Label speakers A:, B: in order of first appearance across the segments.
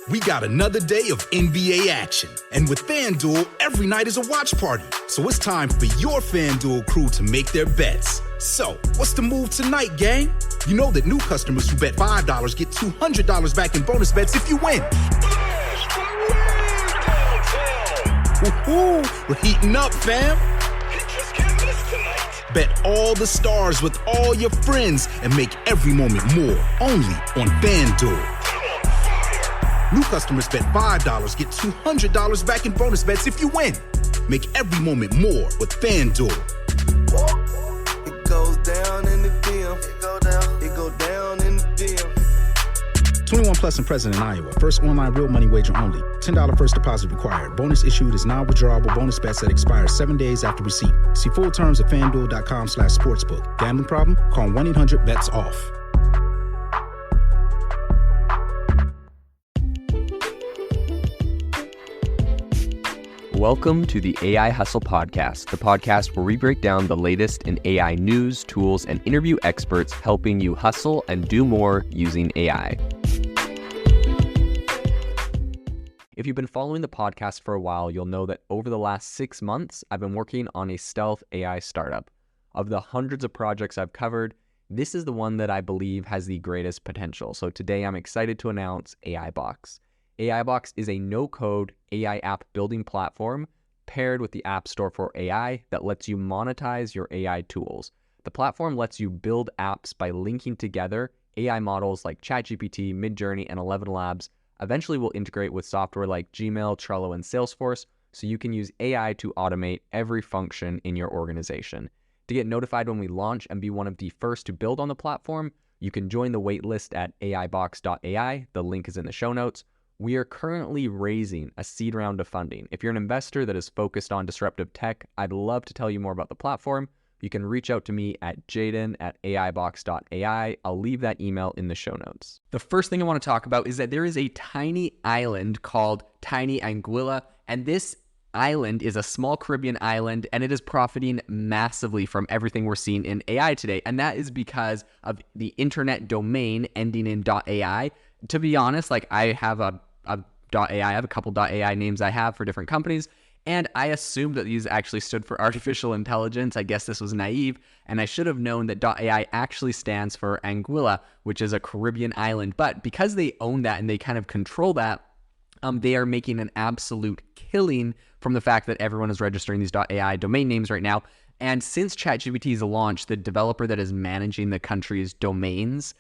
A: We got another day of NBA action. And with FanDuel, every night is a watch party. So it's time for your FanDuel crew to make their bets. So, what's the move tonight, gang? You know that new customers who bet $5 get $200 back in bonus bets if you win. Woo-hoo, we're heating up, fam. Bet all the stars with all your friends and make every moment more only on FanDuel. New customers bet $5, get $200 back in bonus bets if you win. Make every moment more with FanDuel.
B: It goes down in the DM. It go down in the DM.
A: 21 plus and present in Iowa. First online real money wager only. $10 first deposit required. Bonus issued is non-withdrawable bonus bets that expire 7 days after receipt. See full terms at FanDuel.com/sportsbook. Gambling problem? Call 1-800-BETS-OFF.
C: Welcome to the AI Hustle Podcast, the podcast where we break down the latest in AI news, tools, and interview experts helping you hustle and do more using AI. If you've been following the podcast for a while, you'll know that over the last 6 months, I've been working on a stealth AI startup. Of the hundreds of projects I've covered, this is the one that I believe has the greatest potential. So today I'm excited to announce AIBox. AIBox is a no-code AI app building platform paired with the App Store for AI that lets you monetize your AI tools. The platform lets you build apps by linking together AI models like ChatGPT, Midjourney, and 11 Labs. Eventually will integrate with software like Gmail, Trello, and Salesforce, so you can use AI to automate every function in your organization. To get notified when we launch and be one of the first to build on the platform, you can join the waitlist at aibox.ai. The link is in the show notes. We are currently raising a seed round of funding. If you're an investor that is focused on disruptive tech, I'd love to tell you more about the platform. You can reach out to me at jaden@aibox.ai. I'll leave that email in the show notes. The first thing I want to talk about is that there is a tiny island called Tiny Anguilla, and this island is a small Caribbean island, and it is profiting massively from everything we're seeing in AI today, and that is because of the internet domain ending in .ai. To be honest, like I have a .ai, I have a couple .ai names I have for different companies, and I assumed that these actually stood for artificial intelligence. I guess this was naive, and I should have known that .ai actually stands for Anguilla, which is a Caribbean island. But because they own that and they kind of control that, they are making an absolute killing from the fact that everyone is registering these .ai domain names right now. And since ChatGPT's launch, the developer that is managing the country's domains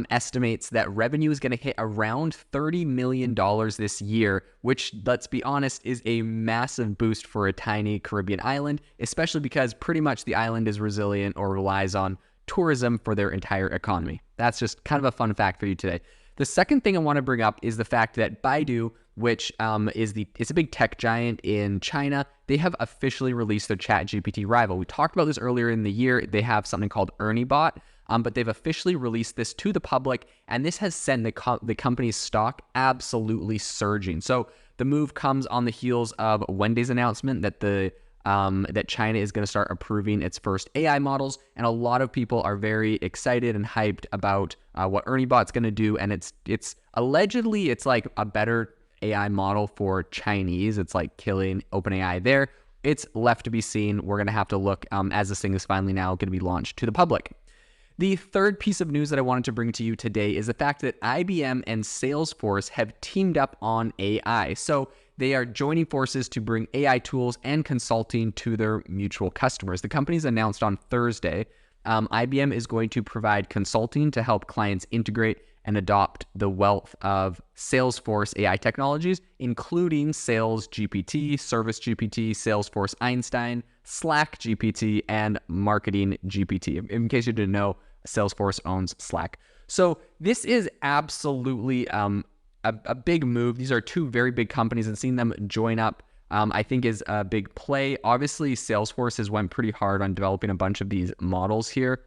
C: estimates that revenue is going to hit around $30 million this year, which, let's be honest, is a massive boost for a tiny Caribbean island, especially because pretty much the island is resilient or relies on tourism for their entire economy. That's just kind of a fun fact for you today. The second thing I want to bring up is the fact that Baidu, which is a big tech giant in China, they have officially released their ChatGPT rival. We talked about this earlier in the year. They have something called ErnieBot, but they've officially released this to the public, and this has sent the company's stock absolutely surging. So the move comes on the heels of Wendy's announcement that that China is going to start approving its first AI models, and a lot of people are very excited and hyped about what ErnieBot's going to do. And it's allegedly it's like a better AI model for Chinese. It's like killing OpenAI there. It's left to be seen. We're going to have to look as this thing is finally now going to be launched to the public. The third piece of news that I wanted to bring to you today is the fact that IBM and Salesforce have teamed up on AI. So they are joining forces to bring AI tools and consulting to their mutual customers. The companies announced on Thursday, IBM is going to provide consulting to help clients integrate and adopt the wealth of Salesforce AI technologies, including Sales GPT, Service GPT, Salesforce Einstein, Slack GPT, and Marketing GPT. In case you didn't know, Salesforce owns Slack. So this is absolutely a big move. These are two very big companies, and seeing them join up, I think is a big play. Obviously, Salesforce has went pretty hard on developing a bunch of these models here.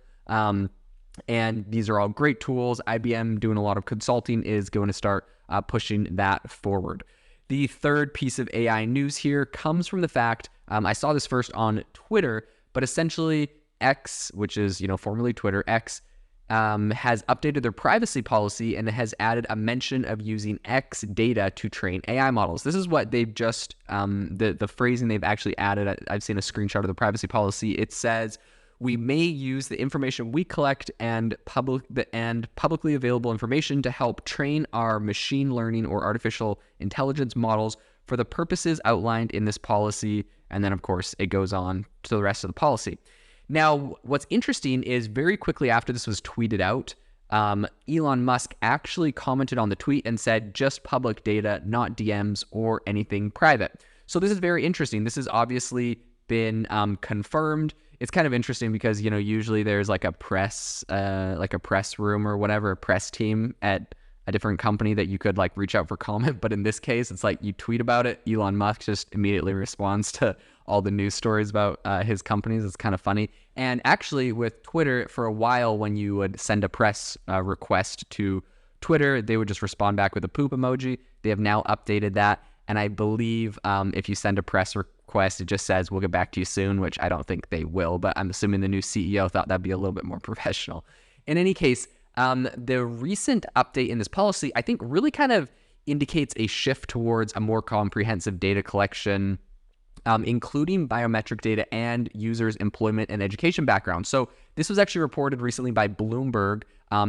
C: And these are all great tools. IBM doing a lot of consulting is going to start pushing that forward. The third piece of AI news here comes from the fact, I saw this first on Twitter, but essentially X, which is, formerly Twitter, X, has updated their privacy policy and has added a mention of using X data to train AI models. This is what they've just, the phrasing they've actually added. I've seen a screenshot of the privacy policy. It says, we may use the information we collect and publicly available information to help train our machine learning or artificial intelligence models for the purposes outlined in this policy. And then, of course, it goes on to the rest of the policy. Now, what's interesting is very quickly after this was tweeted out, Elon Musk actually commented on the tweet and said, just public data, not DMs or anything private. So this is very interesting. This has obviously been confirmed. It's kind of interesting because, you know, usually there's like a press room or whatever, a press team at a different company that you could like reach out for comment. But in this case, it's like you tweet about it. Elon Musk just immediately responds to all the news stories about his companies. It's kind of funny. And actually with Twitter, for a while, when you would send a press request to Twitter, they would just respond back with a poop emoji. They have now updated that. And I believe if you send a press request, it just says, we'll get back to you soon, which I don't think they will. But I'm assuming the new CEO thought that'd be a little bit more professional. In any case, the recent update in this policy, I think, really kind of indicates a shift towards a more comprehensive data collection, including biometric data and users' employment and education background. So this was actually reported recently by Bloomberg,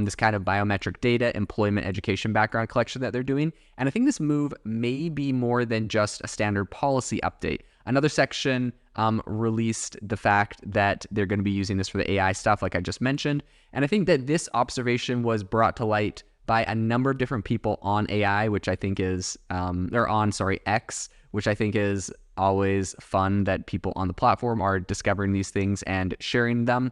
C: this kind of biometric data, employment, education background collection that they're doing. And I think this move may be more than just a standard policy update. Another section released the fact that they're going to be using this for the AI stuff, like I just mentioned. And I think that this observation was brought to light by a number of different people on AI, which I think is, X, which I think is always fun that people on the platform are discovering these things and sharing them.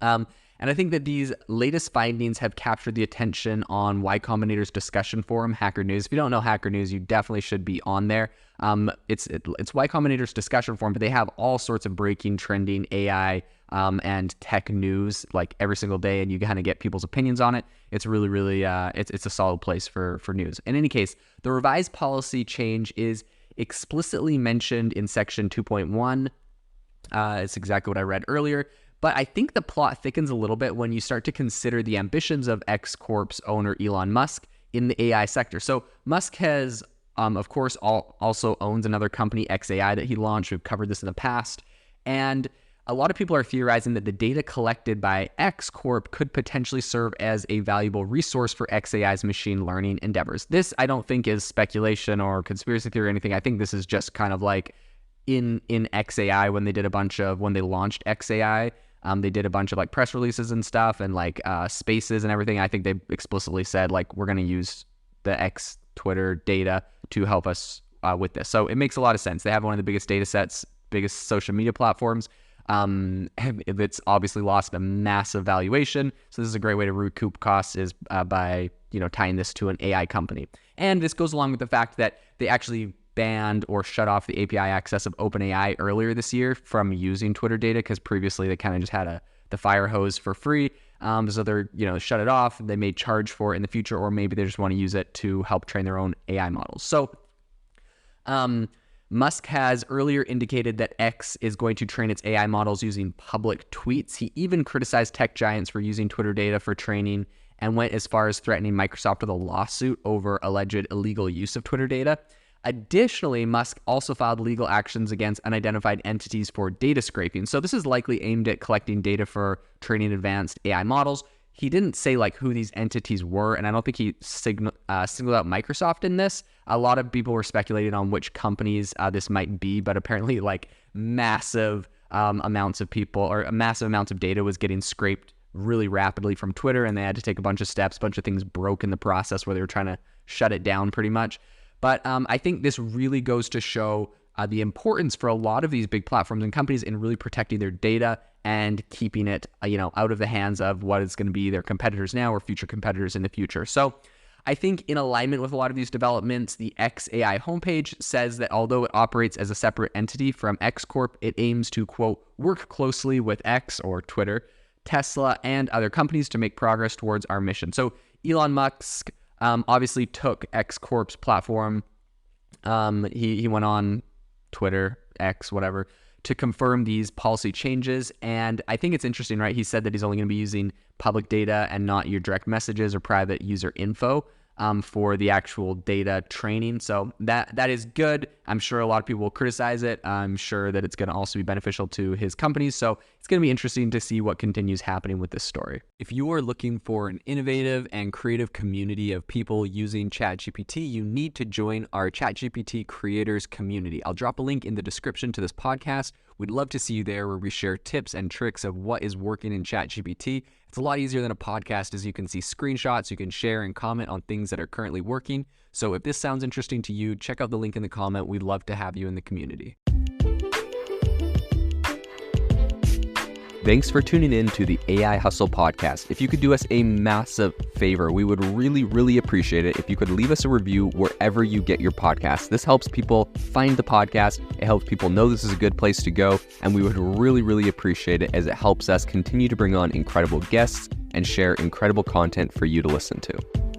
C: And I think that these latest findings have captured the attention on Y Combinator's discussion forum, Hacker News. If you don't know Hacker News, you definitely should be on there. It's Y Combinator's discussion forum, but they have all sorts of breaking, trending AI and tech news like every single day, and you kind of get people's opinions on it. It's really, really, it's a solid place for news. In any case, the revised policy change is explicitly mentioned in section 2.1. It's exactly what I read earlier. But I think the plot thickens a little bit when you start to consider the ambitions of X Corp's owner, Elon Musk, in the AI sector. So Musk has, of course, also owns another company, XAI, that he launched. We've covered this in the past. And a lot of people are theorizing that the data collected by X Corp could potentially serve as a valuable resource for XAI's machine learning endeavors. This, I don't think, is speculation or conspiracy theory or anything. I think this is just kind of like in XAI when they launched XAI. They did a bunch of like press releases and stuff and like spaces and everything. I think they explicitly said like, we're going to use the X Twitter data to help us with this. So it makes a lot of sense. They have one of the biggest data sets, biggest social media platforms. It's obviously lost a massive valuation. So this is a great way to recoup costs is by, tying this to an AI company. And this goes along with the fact that they actually banned or shut off the API access of OpenAI earlier this year from using Twitter data, because previously they kind of just had the fire hose for free. So they're, shut it off. They may charge for it in the future, or maybe they just want to use it to help train their own AI models. So Musk has earlier indicated that X is going to train its AI models using public tweets. He even criticized tech giants for using Twitter data for training and went as far as threatening Microsoft with a lawsuit over alleged illegal use of Twitter data. Additionally, Musk also filed legal actions against unidentified entities for data scraping. So this is likely aimed at collecting data for training advanced AI models. He didn't say like who these entities were, and I don't think he singled out Microsoft in this. A lot of people were speculating on which companies this might be, but apparently like massive amounts of people or massive amounts of data was getting scraped really rapidly from Twitter, and they had to take a bunch of steps. A bunch of things broke in the process where they were trying to shut it down pretty much. But I think this really goes to show the importance for a lot of these big platforms and companies in really protecting their data and keeping it, out of the hands of what is going to be their competitors now or future competitors in the future. So I think in alignment with a lot of these developments, the XAI homepage says that although it operates as a separate entity from X Corp, it aims to, quote, work closely with X or Twitter, Tesla, and other companies to make progress towards our mission. So Elon Musk obviously took X Corp's platform. He went on Twitter, X, whatever, to confirm these policy changes. And I think it's interesting, right? He said that he's only going to be using public data and not your direct messages or private user info for the actual data training. So that is good. I'm sure a lot of people will criticize it. I'm sure that it's going to also be beneficial to his companies. So it's going to be interesting to see what continues happening with this story. If you are looking for an innovative and creative community of people using ChatGPT, you need to join our ChatGPT creators community. I'll drop a link in the description to this podcast. We'd love to see you there, where we share tips and tricks of what is working in ChatGPT. It's a lot easier than a podcast, as you can see screenshots, you can share and comment on things that are currently working. So if this sounds interesting to you, check out the link in the comment. We'd love to have you in the community. Thanks for tuning in to the AI Hustle podcast. If you could do us a massive favor, we would really, really appreciate it if you could leave us a review wherever you get your podcasts. This helps people find the podcast. It helps people know this is a good place to go. And we would really, really appreciate it, as it helps us continue to bring on incredible guests and share incredible content for you to listen to.